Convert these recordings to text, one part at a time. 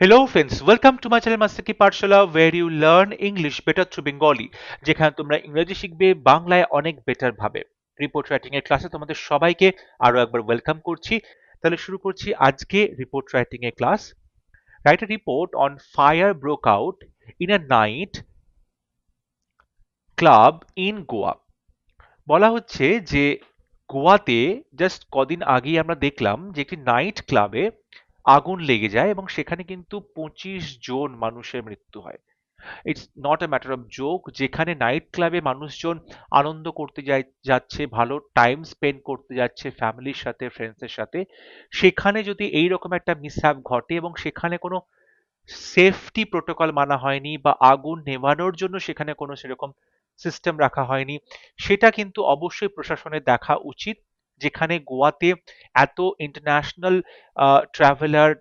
Hello friends, welcome to my channel Master Ki Pathshala where you learn English better through Bengali যেখানে তোমরা ইংরেজি শিখবে বাংলায় অনেক বেটার ভাবে। রিপোর্ট রাইটিং এর ক্লাসে তোমাদের সবাইকে আরো একবার ওয়েলকাম করছি। তাহলে শুরু করছি আজকে রিপোর্ট রাইটিং এর class. Right a report on fire broke out in a night club in Goa। বলা হচ্ছে যে গোয়াতে জাস্ট কদিন আগেই আমরা দেখলাম যে একটি নাইট ক্লাবে আগুন লেগে যায় এবং সেখানে কিন্তু 25 জন মানুষের মৃত্যু হয়। It's not a matter of joke, যেখানে নাইট ক্লাবে মানুষজন আনন্দ করতে যাচ্ছে, ভালো টাইম স্পেন্ড করতে যাচ্ছে ফ্যামিলির সাথে, ফ্রেন্ডসের সাথে, সেখানে যদি এইরকম একটা মিসহ্যাপ ঘটে এবং সেখানে কোনো সেফটি প্রোটোকল মানা হয়নি বা আগুন নেভানোর জন্য সেখানে কোনো সেরকম সিস্টেম রাখা হয়নি, সেটা কিন্তু অবশ্যই প্রশাসনের দেখা উচিত। যেখানে গোয়াতে এত ইন্টারন্যাশনাল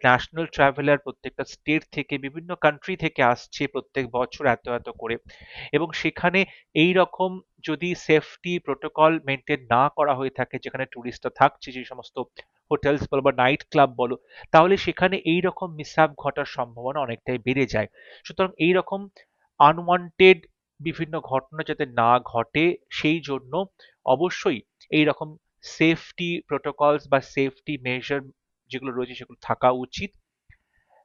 ন্যাশনাল ট্রাভেলার প্রত্যেকটা স্টেট থেকে, বিভিন্ন কান্ট্রি থেকে আসছে প্রত্যেক বছর এত এত করে, এবং সেখানে এই রকম যদি সেফটি প্রোটোকল মেনটেন না করা হয়ে থাকে, যেখানে টুরিস্টরা থাকছে, যে সমস্ত হোটেলস বলো বা নাইট ক্লাব বলো, তাহলে সেখানে এই রকম মিসহ্যাপ ঘটার সম্ভাবনা অনেকটাই বেড়ে যায়। সুতরাং এই রকম আনওয়ান্টেড বিভিন্ন ঘটনা যাতে না ঘটে, সেই জন্য অবশ্যই এই রকম সেফটি প্রোটোকলস বা সেফটি মেজার যেগুলো রয়েছে সেগুলো থাকা উচিত।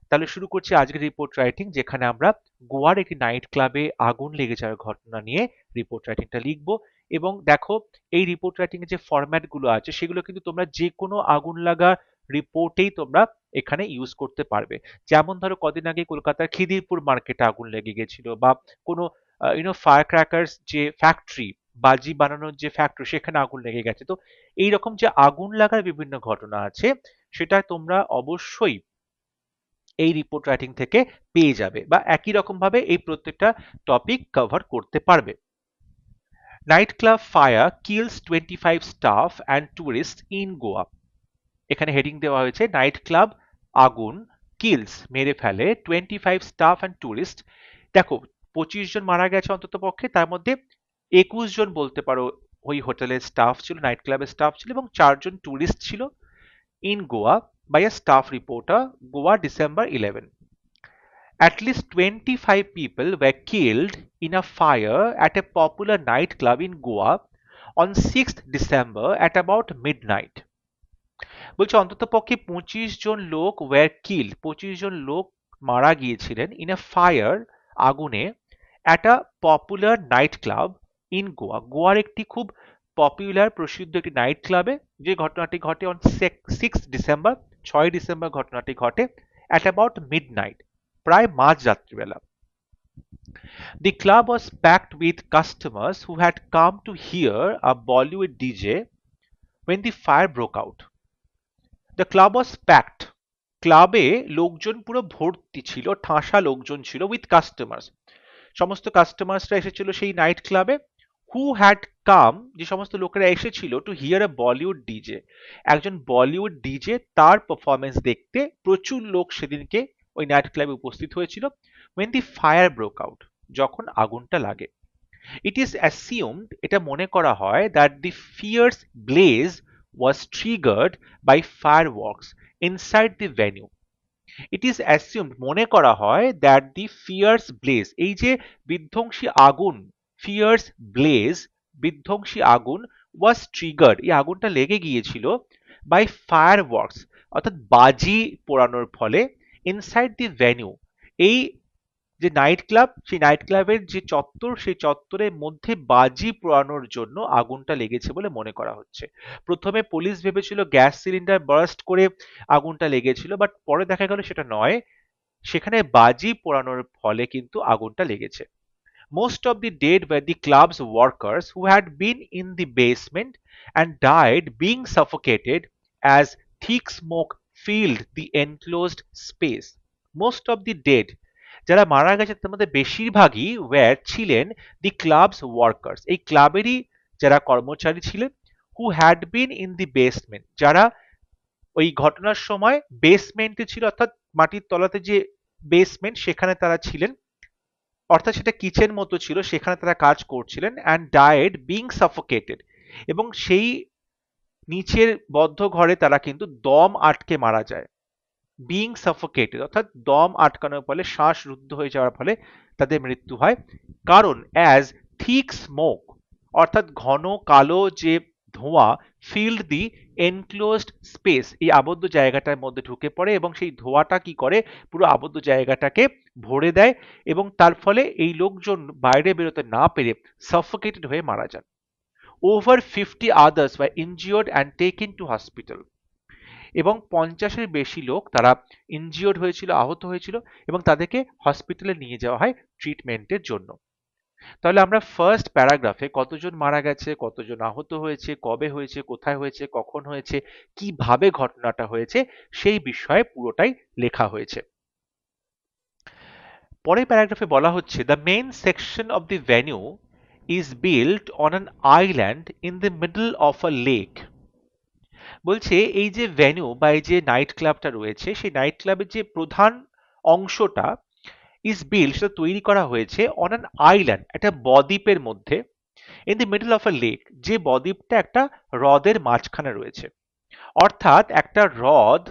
তাহলে শুরু করছি আজকের রিপোর্ট রাইটিং, যেখানে আমরা গোয়ার একটি নাইট ক্লাবে আগুন লেগে যাওয়ার ঘটনা নিয়ে রিপোর্ট রাইটিংটা লিখবো। এবং দেখো, এই রিপোর্ট রাইটিং এর যে ফরম্যাট গুলো আছে সেগুলো কিন্তু তোমরা যে কোনো আগুন লাগা রিপোর্টেই তোমরা এখানে ইউজ করতে পারবে। যেমন ধরো, কদিন আগে কলকাতার খিদিরপুর মার্কেটে আগুন লেগে গেছিল, বা কোনো ফায়ার ক্র্যাকার্স যে ফ্যাক্টরি, বাজি বানানোর যে ফ্যাক্টরি, সেখানে আগুন লেগে গেছে। তো এইরকম যে আগুন লাগার বিভিন্ন ঘটনা আছে, সেটা তোমরা অবশ্যই এই রিপোর্ট রাইটিং থেকে পেয়ে যাবে, বা একই রকম ভাবে এই প্রত্যেকটা টপিক কভার করতে পারবে। Night club fire kills 25 staff and tourist in Goa. এখানে হেডিং দেওয়া হয়েছে নাইট ক্লাব আগুন কিলস মেরে ফেলে 25 স্টাফ অ্যান্ড টুরিস্ট। দেখো, 25 জন মারা গেছে অন্তত পক্ষে, তার মধ্যে 21 জন বলতে পারো ওই হোটেলের স্টাফ ছিল, নাইট ক্লাবের স্টাফ ছিল, এবং 4 জন টুরিস্ট ছিল। In Goa by a staff reporter, Goa December 11। At least 25 people were killed in a fire at a popular nightclub in Goa on 6th December at about midnight. বলছে অন্ততপক্ষে 25 জন লোক ওয়্যার কিল্ড, 25 জন লোক মারা গিয়েছিলেন ইন এ ফায়ার, আগুনে, at a popular night club in Goa, গোয়ার একটি খুব পপুলার প্রসিদ্ধ একটি নাইট ক্লাবে, যে ঘটনাটি ঘটে অন 6 ডিসেম্বর, 6 ডিসেম্বর ঘটনাটি ঘটে, অ্যাট অ্যাবাউট মিড নাইট, প্রায় মাঝ রাত্রিবেলা। The club was packed with customers who had come to hear a Bollywood DJ when the fire broke out. The club was packed. ক্লাবে লোকজন পুরো ভর্তি ছিল, ঠাসা লোকজন ছিল, উইথ কাস্টমার্স, সমস্ত কাস্টমার্সরা এসেছিল সেই নাইট ক্লাবে। হু হ্যাড কাম, যে সমস্ত লোকেরা এসেছিল, to hear a Bollywood DJ, একজন বলিউড ডিজে তার পারফরমেন্স দেখতে প্রচুর লোক সেদিনকে ওই নাইট ক্লাবে উপস্থিত হয়েছিল। when the fire broke out, যখন আগুনটা লাগে। It is assumed, এটা মনে করা হয়, that the fierce blaze was triggered by fireworks inside the venue. It is assumed, মনে করা হয়, that the fierce blaze, এই যে বিধ্বংসী আগুন, fierce blaze, বিধ্বংসী আগুন, was triggered, এই আগুনটা লেগে গিয়েছিল, by fireworks, অর্থাৎ বাজি পোড়ানোর ফলে, inside the venue, এই যে নাইট ক্লাব, সেই নাইট ক্লাবের যে চত্বর, সেই চত্বরের মধ্যে বাজি পোড়ানোর জন্য আগুনটা লেগেছে বলে মনে করা হচ্ছে। প্রথমে পুলিশ ভেবেছিল গ্যাস সিলিন্ডার বার্স্ট করে আগুনটা লেগেছিল, বাট পরে দেখা গেল সেটা নয়, সেখানে বাজি পোড়ানোর ফলে কিন্তু আগুনটা লেগেছে। Most of the dead were the club's workers who had been in the basement and died being suffocated as thick smoke filled the enclosed space. Most of the dead, যারা মারা গেছে তার মধ্যে বেশিরভাগই ছিলেন দি ক্লাবস ওয়ার্কার্স, এই ক্লাবেরই যারা কর্মচারী ছিলেন, who had been in the basement, যারা ওই ঘটনার সময় বেসমেন্টে ছিল, অর্থাৎ মাটির তলাতে যে বেসমেন্ট, সেখানে তারা ছিলেন, অর্থাৎ সেটা কিচেন মতো ছিল, সেখানে তারা কাজ করছিলেন, অ্যান্ড ডায়েড বিং সাফোকেটেড, এবং সেই নিচের বদ্ধ ঘরে তারা কিন্তু দম আটকে মারা যায়। বিং সাফোকেটেড অর্থাৎ দম আটকানোর ফলে শ্বাসরুদ্ধ হয়ে যাওয়ার ফলে তাদের মৃত্যু হয়। কারণ অ্যাজ থিক স্মোক অর্থাৎ ঘন কালো যে ধোঁয়া ফিল্ড দি এনক্লোজড স্পেস এই আবদ্ধ জায়গাটার মধ্যে ঢুকে পড়ে এবং সেই ধোঁয়াটা কি করে পুরো আবদ্ধ জায়গাটাকে ভরে দেয় এবং তার ফলে এই লোকজন বাইরে বেরোতে না পেরে সাফোকেটেড হয়ে মারা যান। Over 50 others were injured and taken to hospital এবং 50-এর বেশি লোক তারা ইনজিওর্ড হয়েছিল, আহত হয়েছিল এবং তাদেরকে হসপিটালে নিয়ে যাওয়া হয় ট্রিটমেন্টের জন্য। তাহলে আমরা ফার্স্ট প্যারাগ্রাফে কতজন মারা গেছে, কতজন আহত হয়েছে, কবে হয়েছে, কোথায় হয়েছে, কখন হয়েছে, কিভাবে ঘটনাটা হয়েছে সেই বিষয়ে পুরোটাই লেখা হয়েছে। পরের প্যারাগ্রাফে বলা হচ্ছে the main section of the venue is built on an island in the middle of a lake. বলছে এই যে ভেন্যু বা এই যে নাইট ক্লাবটা রয়েছে সেই নাইট ক্লাবের যে প্রধান অংশটা ইজ বিল্ড সেটা তৈরি করা হয়েছে অন অ্যান আইল্যান্ড একটা বদ্বীপের মধ্যে in the middle of a lake যে বদ্বীপটা একটা হ্রদের মাঝখানে রয়েছে। অর্থাৎ একটা হ্রদ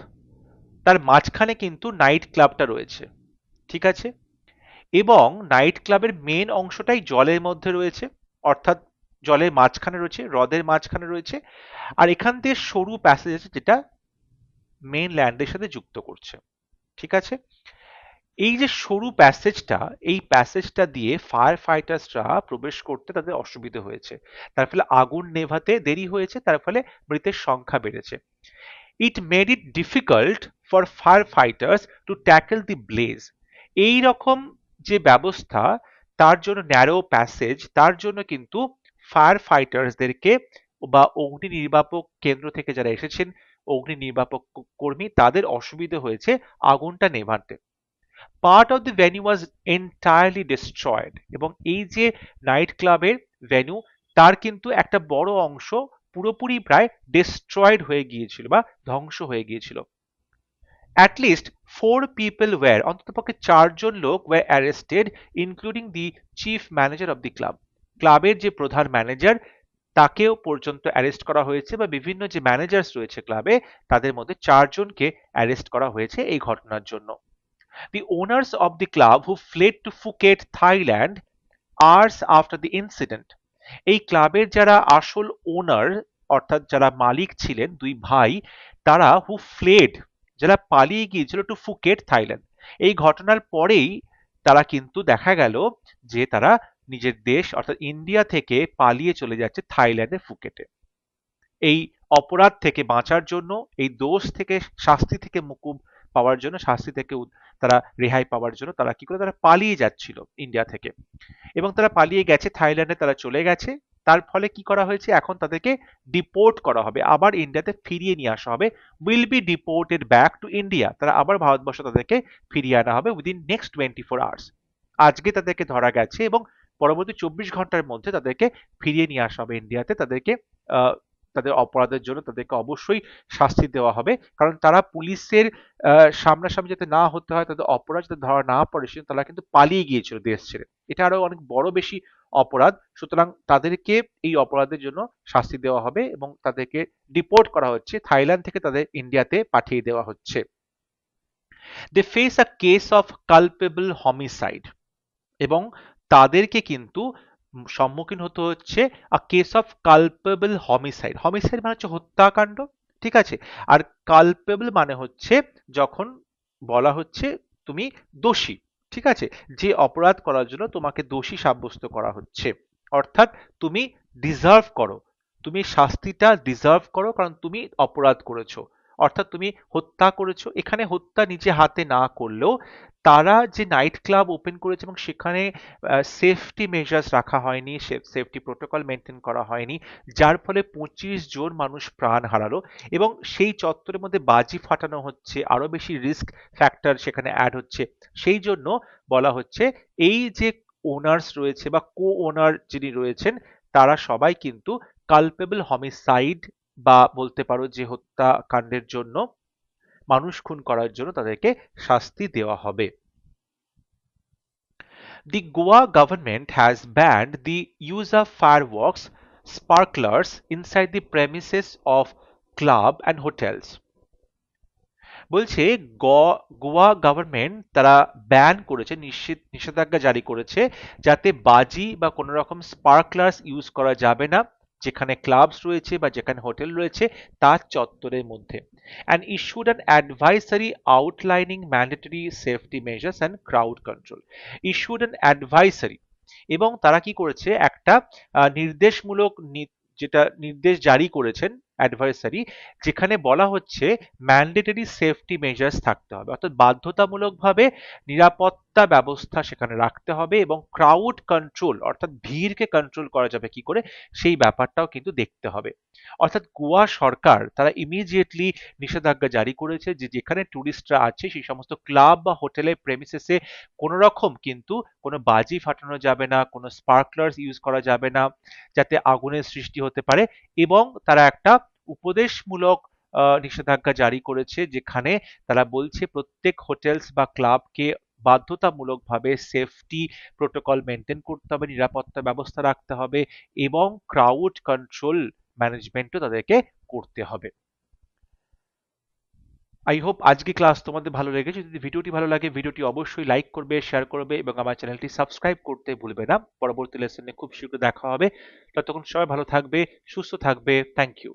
তার মাঝখানে কিন্তু নাইট ক্লাবটা রয়েছে, ঠিক আছে? এবং নাইট ক্লাবের মেন অংশটাই জলের মধ্যে রয়েছে, অর্থাৎ জলের মাঝখানে রয়েছে, হ্রদের মাঝখানে রয়েছে। আর এখান থেকে সরু প্যাসেজ আছে যেটা মেন ল্যান্ডের সাথে যুক্ত করছে, ঠিক আছে? এই যে সরু প্যাসেজটা এই প্যাসেজটা দিয়ে ফায়ার ফাইটার্সরা প্রবেশ করতে তাদের অসুবিধা হয়েছে, তার ফলে আগুন নেভাতে দেরি হয়েছে, তার ফলে মৃতের সংখ্যা বেড়েছে। It made it difficult for fire fighters two tackle the bless. এই রকম যে ব্যবস্থা তার জন্য ন্যারো প্যাসেজ তার জন্য কিন্তু ফায়ার ফাইটার্সদেরকে বা অগ্নি নির্বাপক কেন্দ্র থেকে যারা এসেছেন অগ্নি নির্বাপক কর্মী তাদের অসুবিধা হয়েছে আগুনটা নেভাতে। Part of the venue was entirely destroyed এবং এই যে নাইট ক্লাবের ভেন্যু তার কিন্তু একটা বড় অংশ পুরোপুরি প্রায় ডিস্ট্রয়েড হয়ে গিয়েছিল বা ধ্বংস হয়ে গিয়েছিল। অ্যাট লিস্ট 4 people were অন্ততপক্ষে 4জন লোক were arrested including the chief manager of the club. ক্লাবের যে প্রধান ম্যানেজার তাকেও পর্যন্ত অ্যারেস্ট করা হয়েছে বা বিভিন্ন যে ম্যানেজার্স রয়েছে ক্লাবে তাদের মধ্যে 4জনকে অ্যারেস্ট করা হয়েছে এই ঘটনার জন্য। The owners of the club who fled to Phuket, Thailand hours after the incident এই ক্লাবের যারা আসল ওনার অর্থাৎ যারা মালিক ছিলেন দুই ভাই তারা হু ফ্লেড যারা পালিয়ে গিয়েছিল টু ফুকেট থাইল্যান্ড এই ঘটনার পরেই তারা কিন্তু দেখা গেল যে তারা নিজের দেশ অর্থাৎ ইন্ডিয়া থেকে পালিয়ে চলে যাচ্ছে থাইল্যান্ডের ফুকেটে। এই অপরাধ থেকে বাঁচার জন্য এই দোষ থেকে শাস্তি থেকে মুকুব পাওয়ার জন্য শাস্তি থেকে তারা রেহাই পাওয়ার জন্য তারা কি করে তারা পালিয়ে যাচ্ছিল ইন্ডিয়া থেকে এবং তারা পালিয়ে গেছে থাইল্যান্ডে তারা চলে গেছে। তার ফলে কি করা হয়েছে এখন তাদেরকে ডিপোর্ট করা হবে আবার ইন্ডিয়াতে ফিরিয়ে নিয়ে আসা হবে will be deported back to India তারা আবার ভারতবর্ষ তাদেরকে ফিরিয়ে আনা হবে উইদিন নেক্সট 24 hours। আজকে তাদেরকে ধরা গেছে এবং পরবর্তী 24 ঘন্টার মধ্যে তাদেরকে ফিরিয়ে নিয়ে আসা হবে ইন্ডিয়াতে তাদেরকে আহ, তাদের অপরাধের জন্য তাদেরকে অবশ্যই শাস্তি দেওয়া হবে কারণ তারা পুলিশের সামনাসামনি যাতে না হতে হয় তাদের অপরাধ যাতে ধরা না পড়ে সেজন্য তারা কিন্তু পালিয়ে গিয়েছিল দেশ ছেড়ে। এটা আরো অনেক বড় বেশি অপরাধ সুতরাং তাদেরকে এই অপরাধের জন্য শাস্তি দেওয়া হবে এবং তাদেরকে ডিপোর্ট করা হচ্ছে থাইল্যান্ড থেকে তাদের ইন্ডিয়াতে পাঠিয়ে দেওয়া হচ্ছে। They face a case of culpable homicide এবং তাদেরকে কিন্তু সম্মুখীন হতে হচ্ছে a case of culpable homicide. Homicide মানে হচ্ছে হত্যাকাণ্ড, ঠিক আছে? আর কালপেবল মানে হচ্ছে যখন বলা হচ্ছে তুমি দোষী, ঠিক আছে? যে অপরাধ করার জন্য তোমাকে দোষী সাব্যস্ত করা হচ্ছে অর্থাৎ তুমি ডিজার্ভ করো, তুমি শাস্তিটা ডিজার্ভ করো কারণ তুমি অপরাধ করেছো অর্থাৎ তুমি হত্যা করেছো। এখানে হত্যা নিজে হাতে না করলেও তারা যে নাইট ক্লাব ওপেন করেছে এবং সেখানে সেফটি মেজার্স রাখা হয়নি, সেফটি প্রোটোকল মেনটেন করা হয়নি, যার ফলে 25 জন মানুষ প্রাণ হারালো এবং সেই চত্বরের মধ্যে বাজি ফাটানো হচ্ছে, আরো বেশি রিস্ক ফ্যাক্টর সেখানে অ্যাড হচ্ছে। সেই জন্য বলা হচ্ছে এই যে ওনার্স রয়েছে বা কো ওনার যিনি রয়েছেন তারা সবাই কিন্তু কালপেবল হমিসাইড বা বলতে পারো যে হত্যাকাণ্ডের জন্য মানুষ খুন করার জন্য তাদেরকে শাস্তি দেওয়া হবে। The Goa government has banned the use of fireworks, sparklers inside the premises of club and hotels. বলছে গোয়া গভর্নমেন্ট তারা ব্যান করেছে, নিষেধাজ্ঞা জারি করেছে যাতে বাজি বা কোনো রকম স্পার্কলার্স ইউজ করা যাবে না যেখানে ক্লাবস রয়েছে বা যেখানে হোটেল রয়েছে তার চত্বরের মধ্যে, and issued an advisory outlining mandatory safety measures and crowd control. Issued an advisory, এবং তারা কি করেছে একটা নির্দেশমূলক যেটা নির্দেশ জারি করেছেন অ্যাডভাইসারি, যেখানে বলা হচ্ছে ম্যান্ডেটরি সেফটি মেজার্স থাকতে হবে, অর্থাৎ বাধ্যতামূলকভাবে নিরাপত্তা ব্যবস্থা সেখানে রাখতে হবে এবং ক্রাউড কন্ট্রোল অর্থাৎ ভিড়কে কন্ট্রোল করা যাবে কি করে সেই ব্যাপারটাও কিন্তু দেখতে হবে। অর্থাৎ গোয়া সরকার তারা ইমিডিয়েটলি নিষেধাজ্ঞা জারি করেছে যে যেখানে টুরিস্টরা আছে সেই সমস্ত ক্লাব বা হোটেলের প্রেমিসেসে কোনো রকম কিন্তু কোনো বাজি ফাটানো যাবে না, কোনো স্পার্কলার্স ইউজ করা যাবে না যাতে আগুনের সৃষ্টি হতে পারে, এবং তারা একটা উপদেশমূলক নিষেধাজ্ঞা জারি করেছে যেখানে তারা বলছে প্রত্যেক হোটেলস বা ক্লাবকে বাধ্যতামূলকভাবে সেফটি প্রোটোকল মেনটেন করতে হবে, নিরাপত্তা ব্যবস্থা রাখতে হবে এবং ক্রাউড কন্ট্রোল ম্যানেজমেন্টও তাদেরকে করতে হবে। আই হোপ আজকে ক্লাস তোমাদের ভালো লেগেছে। যদি ভিডিওটি ভালো লাগে ভিডিওটি অবশ্যই লাইক করবে, শেয়ার করবে এবং আমার চ্যানেলটি সাবস্ক্রাইব করতে ভুলবে না। পরবর্তী লেসনে খুব শীঘ্র দেখা হবে। ততক্ষণ সবাই ভালো থাকবে, সুস্থ থাকবে। Thank you.